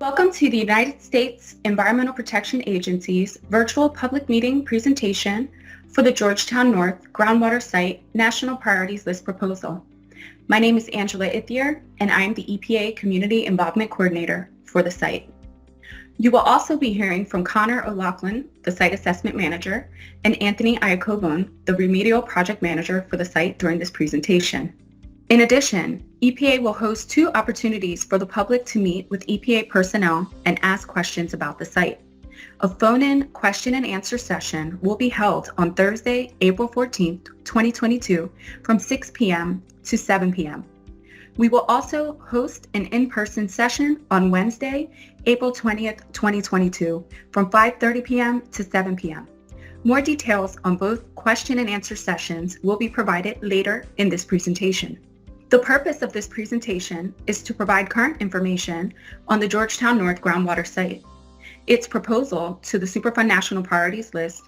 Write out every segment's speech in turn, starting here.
Welcome to the United States Environmental Protection Agency's virtual public meeting presentation for the Georgetown North Groundwater Site National Priorities List proposal. My name is Angela Ithier, and I am the EPA Community Involvement Coordinator for the site. You will also be hearing from Connor O'Loughlin, the Site Assessment Manager, and Anthony Iacobone, the Remedial Project Manager for the site during this presentation. In addition, EPA will host 2 opportunities for the public to meet with EPA personnel and ask questions about the site. A phone-in question and answer session will be held on Thursday, April 14th, 2022 from 6 p.m. to 7 p.m. We will also host an in-person session on Wednesday, April 20th, 2022 from 5:30 p.m. to 7 p.m. More details on both question and answer sessions will be provided later in this presentation. The purpose of this presentation is to provide current information on the Georgetown North Groundwater Site, its proposal to the Superfund National Priorities List,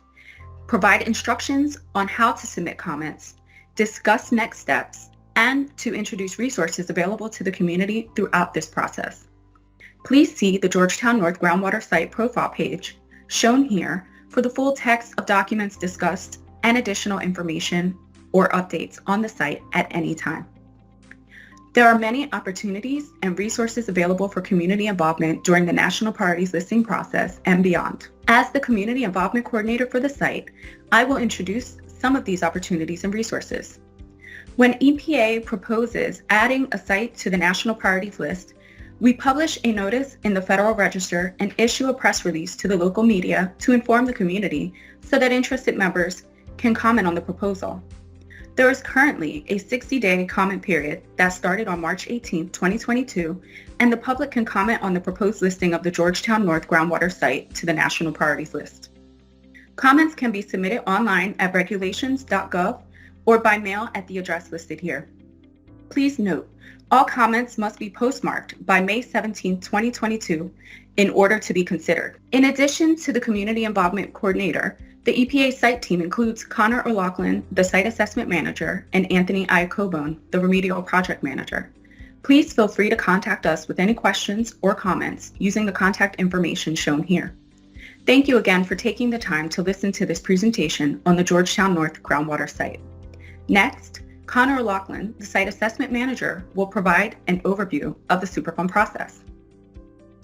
provide instructions on how to submit comments, discuss next steps, and to introduce resources available to the community throughout this process. Please see the Georgetown North Groundwater Site profile page, shown here, for the full text of documents discussed and additional information or updates on the site at any time. There are many opportunities and resources available for community involvement during the National Priorities Listing process and beyond. As the Community Involvement Coordinator for the site, I will introduce some of these opportunities and resources. When EPA proposes adding a site to the National Priorities List, we publish a notice in the Federal Register and issue a press release to the local media to inform the community so that interested members can comment on the proposal. There is currently a 60-day comment period that started on March 18, 2022, and the public can comment on the proposed listing of the Georgetown North Groundwater Site to the National Priorities List. Comments can be submitted online at regulations.gov or by mail at the address listed here. Please note, all comments must be postmarked by May 17, 2022 in order to be considered. In addition to the Community Involvement Coordinator, the EPA site team includes Connor O'Loughlin, the Site Assessment Manager, and Anthony Iacobone, the Remedial Project Manager. Please feel free to contact us with any questions or comments using the contact information shown here. Thank you again for taking the time to listen to this presentation on the Georgetown North Groundwater Site. Next, Connor O'Loughlin, the Site Assessment Manager, will provide an overview of the Superfund process.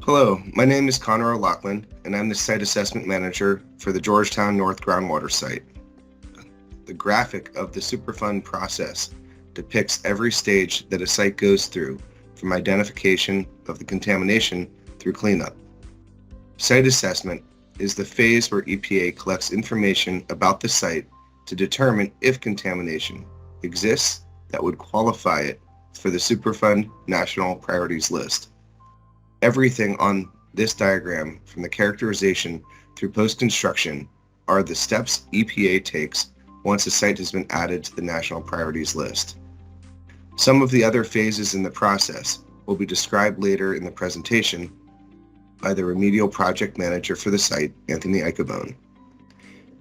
Hello, my name is Connor O'Loughlin, and I'm the Site Assessment Manager for the Georgetown North Groundwater Site. The graphic of the Superfund process depicts every stage that a site goes through, from identification of the contamination through cleanup. Site assessment is the phase where EPA collects information about the site to determine if contamination exists that would qualify it for the Superfund National Priorities List. Everything on this diagram, from the characterization through post-construction, are the steps EPA takes once a site has been added to the National Priorities List. Some of the other phases in the process will be described later in the presentation by the Remedial Project Manager for the site, Anthony Iacobone.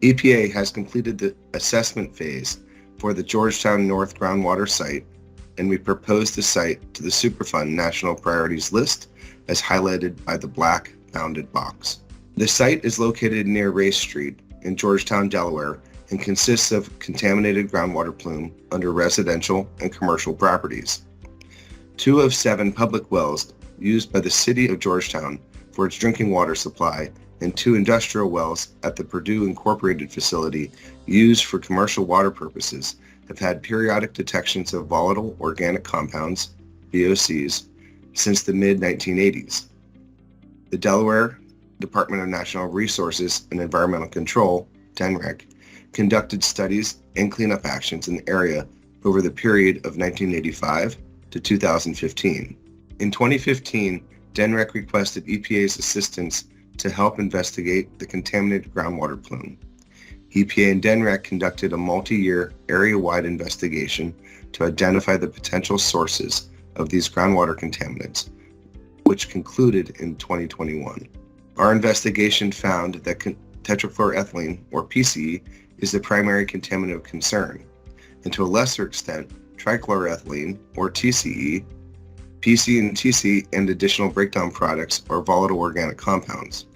EPA has completed the assessment phase for the Georgetown North Groundwater Site, and we propose the site to the Superfund National Priorities List as highlighted by the black bounded box. The site is located near Race Street in Georgetown, Delaware, and consists of contaminated groundwater plume under residential and commercial properties. 2 of 7 public wells used by the City of Georgetown for its drinking water supply and 2 industrial wells at the Purdue Incorporated facility used for commercial water purposes have had periodic detections of volatile organic compounds, VOCs, since the mid-1980s. The Delaware Department of Natural Resources and Environmental Control, DNREC, conducted studies and cleanup actions in the area over the period of 1985 to 2015. In 2015, DNREC requested EPA's assistance to help investigate the contaminated groundwater plume. EPA and DNREC conducted a multi-year area-wide investigation to identify the potential sources of these groundwater contaminants, which concluded in 2021. Our investigation found that tetrachloroethylene, or PCE, is the primary contaminant of concern, and to a lesser extent, trichloroethylene, or TCE, PC and TC and additional breakdown products or volatile organic compounds.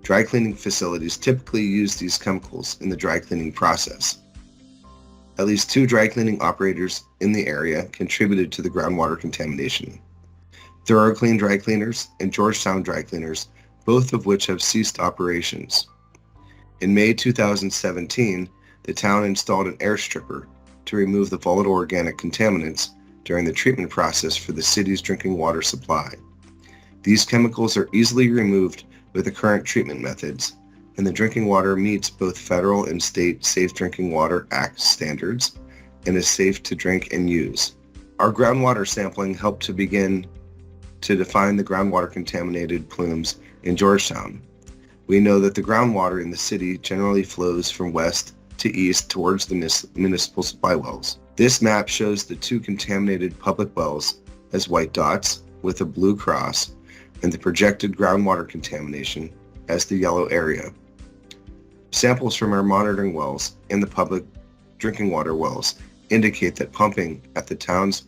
Dry cleaning facilities typically use these chemicals in the dry cleaning process. At least 2 dry cleaning operators in the area contributed to the groundwater contamination. ThoroughClean Dry Cleaners and Georgetown Dry Cleaners, both of which have ceased operations. In May 2017, the town installed an air stripper to remove the volatile organic contaminants during the treatment process for the city's drinking water supply. These chemicals are easily removed with the current treatment methods, and the drinking water meets both federal and state Safe Drinking Water Act standards and is safe to drink and use. Our groundwater sampling helped to begin to define the groundwater contaminated plumes in Georgetown. We know that the groundwater in the city generally flows from west to east towards the municipal supply wells. This map shows the 2 contaminated public wells as white dots with a blue cross and the projected groundwater contamination as the yellow area. Samples from our monitoring wells and the public drinking water wells indicate that pumping at the town's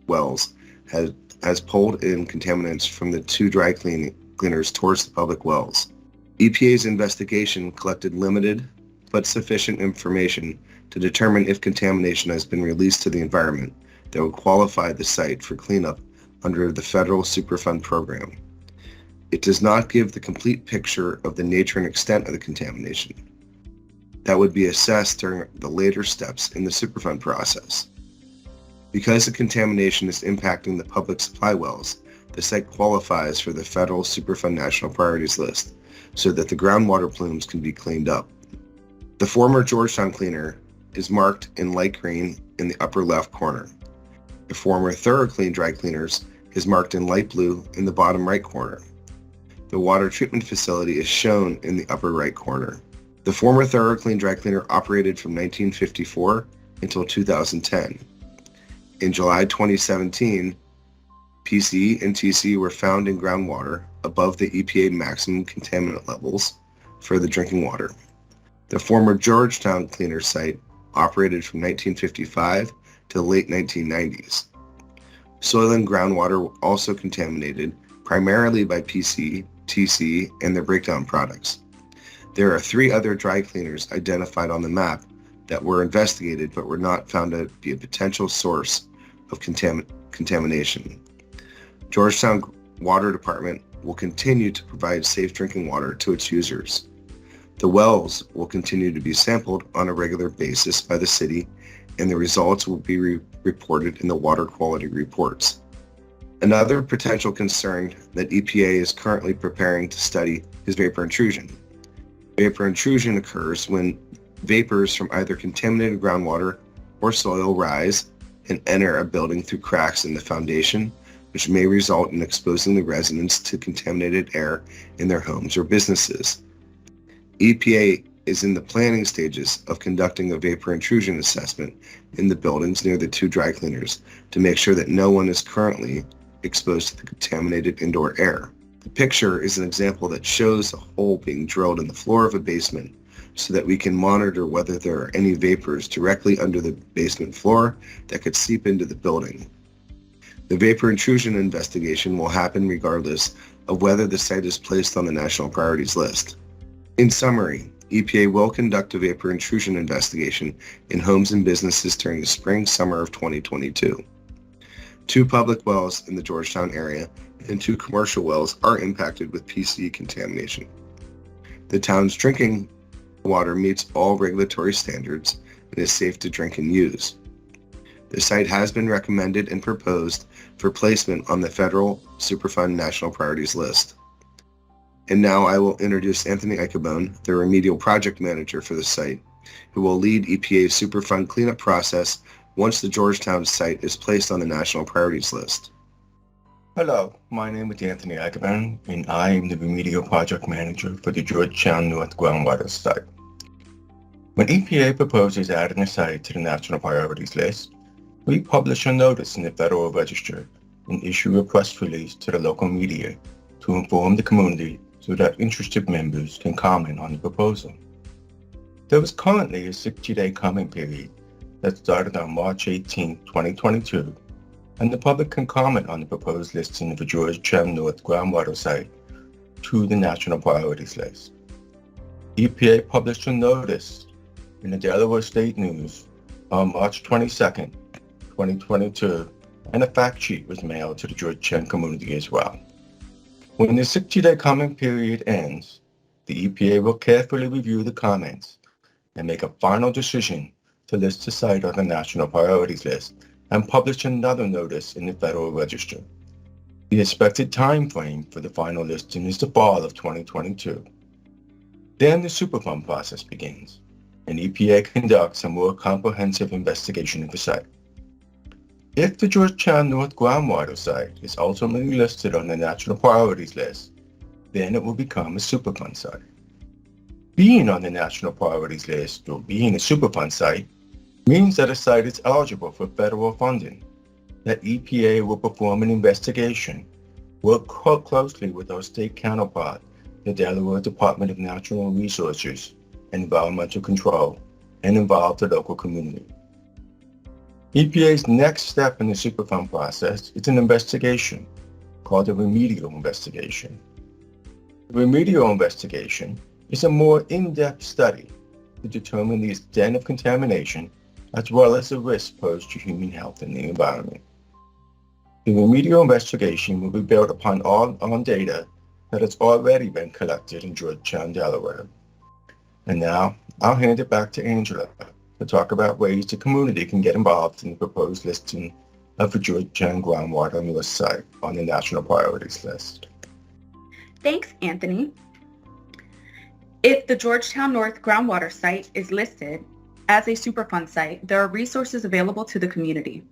wells has pulled in contaminants from the 2 dry cleaners towards the public wells. EPA's investigation collected limited but sufficient information to determine if contamination has been released to the environment that would qualify the site for cleanup under the federal Superfund program. It does not give the complete picture of the nature and extent of the contamination that would be assessed during the later steps in the Superfund process. Because the contamination is impacting the public supply wells, the site qualifies for the federal Superfund National Priorities List so that the groundwater plumes can be cleaned up. The former Georgetown cleaner is marked in light green in the upper left corner. The former ThoroughClean dry cleaners is marked in light blue in the bottom right corner. The water treatment facility is shown in the upper right corner. The former ThoroughClean dry cleaner operated from 1954 until 2010. In July 2017, PC and TC were found in groundwater above the EPA maximum contaminant levels for the drinking water. The former Georgetown cleaner site operated from 1955 to the late 1990s. Soil and groundwater were also contaminated primarily by PC, TC, and their breakdown products. There are 3 other dry cleaners identified on the map that were investigated but were not found to be a potential source of contamination. Georgetown Water Department will continue to provide safe drinking water to its users. The wells will continue to be sampled on a regular basis by the city, and the results will be reported in the water quality reports. Another potential concern that EPA is currently preparing to study is vapor intrusion. Vapor intrusion occurs when vapors from either contaminated groundwater or soil rise and enter a building through cracks in the foundation, which may result in exposing the residents to contaminated air in their homes or businesses. EPA is in the planning stages of conducting a vapor intrusion assessment in the buildings near the 2 dry cleaners to make sure that no one is currently exposed to the contaminated indoor air. The picture is an example that shows a hole being drilled in the floor of a basement so that we can monitor whether there are any vapors directly under the basement floor that could seep into the building. The vapor intrusion investigation will happen regardless of whether the site is placed on the National Priorities List. In summary, EPA will conduct a vapor intrusion investigation in homes and businesses during the spring-summer of 2022. 2 public wells in the Georgetown area and 2 commercial wells are impacted with PC contamination. The town's drinking water meets all regulatory standards and is safe to drink and use. The site has been recommended and proposed for placement on the federal Superfund National Priorities List. And now I will introduce Anthony Ichabone, the remedial project manager for the site, who will lead EPA's Superfund cleanup process once the Georgetown site is placed on the National Priorities List. Hello, my name is Anthony Ichabone, and I am the remedial project manager for the Georgetown North Groundwater site. When EPA proposes adding a site to the National Priorities List, we publish a notice in the Federal Register and issue a press release to the local media to inform the community so that interested members can comment on the proposal. There is currently a 60-day comment period that started on March 18, 2022, and the public can comment on the proposed listing of the Georgetown North Groundwater site to the National Priorities List. EPA published a notice in the Delaware State News on March 22, 2022, and a fact sheet was mailed to the Georgetown community as well. When the 60-day comment period ends, the EPA will carefully review the comments and make a final decision to list the site on the National Priorities List and publish another notice in the Federal Register. The expected time frame for the final listing is the fall of 2022. Then the Superfund process begins, and EPA conducts a more comprehensive investigation of the site. If the Georgetown North Groundwater site is ultimately listed on the National Priorities List, then it will become a Superfund site. Being on the National Priorities List or being a Superfund site means that a site is eligible for federal funding, that EPA will perform an investigation, work closely with our state counterpart, the Delaware Department of Natural Resources and Environmental Control, and involve the local community. EPA's next step in the Superfund process is an investigation called a remedial investigation. The remedial investigation is a more in-depth study to determine the extent of contamination as well as the risk posed to human health and the environment. The remedial investigation will be built upon data that has already been collected in Georgetown, Delaware. And now, I'll hand it back to Angela to talk about ways the community can get involved in the proposed listing of the Georgetown Groundwater North site on the National Priorities List. Thanks, Anthony. If the Georgetown North Groundwater site is listed as a Superfund site, there are resources available to the community.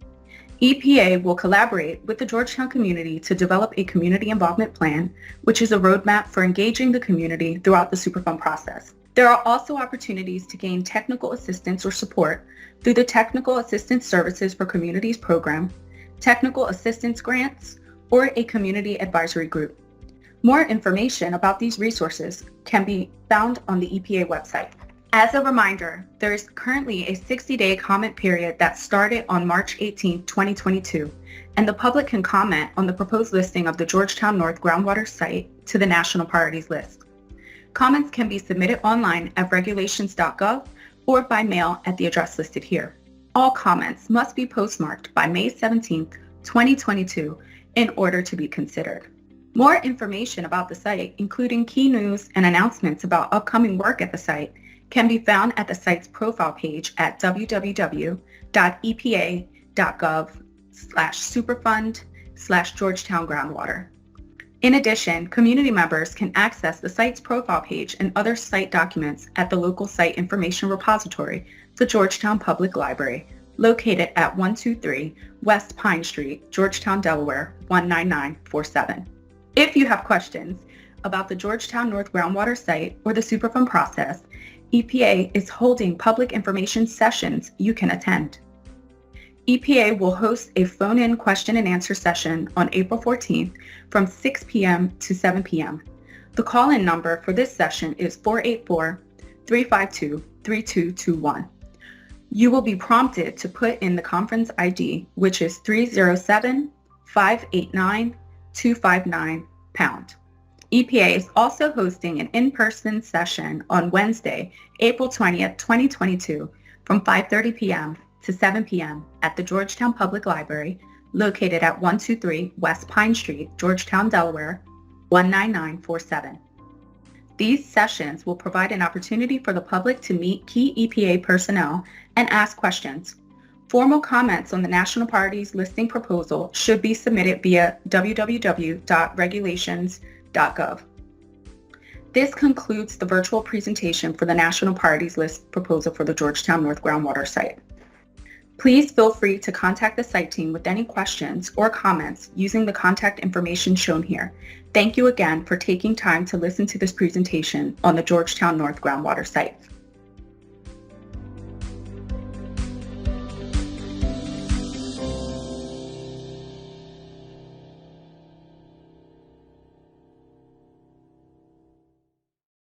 EPA will collaborate with the Georgetown community to develop a community involvement plan, which is a roadmap for engaging the community throughout the Superfund process. There are also opportunities to gain technical assistance or support through the Technical Assistance Services for Communities program, technical assistance grants, or a community advisory group. More information about these resources can be found on the EPA website. As a reminder, there is currently a 60-day comment period that started on March 18, 2022, and the public can comment on the proposed listing of the Georgetown North Groundwater site to the National Priorities List. Comments can be submitted online at regulations.gov or by mail at the address listed here. All comments must be postmarked by May 17, 2022 in order to be considered. More information about the site, including key news and announcements about upcoming work at the site, can be found at the site's profile page at www.epa.gov/superfund/Georgetown Groundwater. In addition, community members can access the site's profile page and other site documents at the local site information repository, the Georgetown Public Library, located at 123 West Pine Street, Georgetown, Delaware, 19947. If you have questions about the Georgetown North Groundwater site or the Superfund process, EPA is holding public information sessions you can attend. EPA will host a phone-in question and answer session on April 14th from 6 p.m. to 7 p.m. The call-in number for this session is 484-352-3221. You will be prompted to put in the conference ID, which is 307-589-259#. EPA is also hosting an in-person session on Wednesday, April 20th, 2022 from 5:30 p.m. to 7 p.m. at the Georgetown Public Library, located at 123 West Pine Street, Georgetown, Delaware, 19947. These sessions will provide an opportunity for the public to meet key EPA personnel and ask questions. Formal comments on the National Priorities listing proposal should be submitted via www.regulations.gov. This concludes the virtual presentation for the National Priorities List proposal for the Georgetown North Groundwater site. Please feel free to contact the site team with any questions or comments using the contact information shown here. Thank you again for taking time to listen to this presentation on the Georgetown North Groundwater site.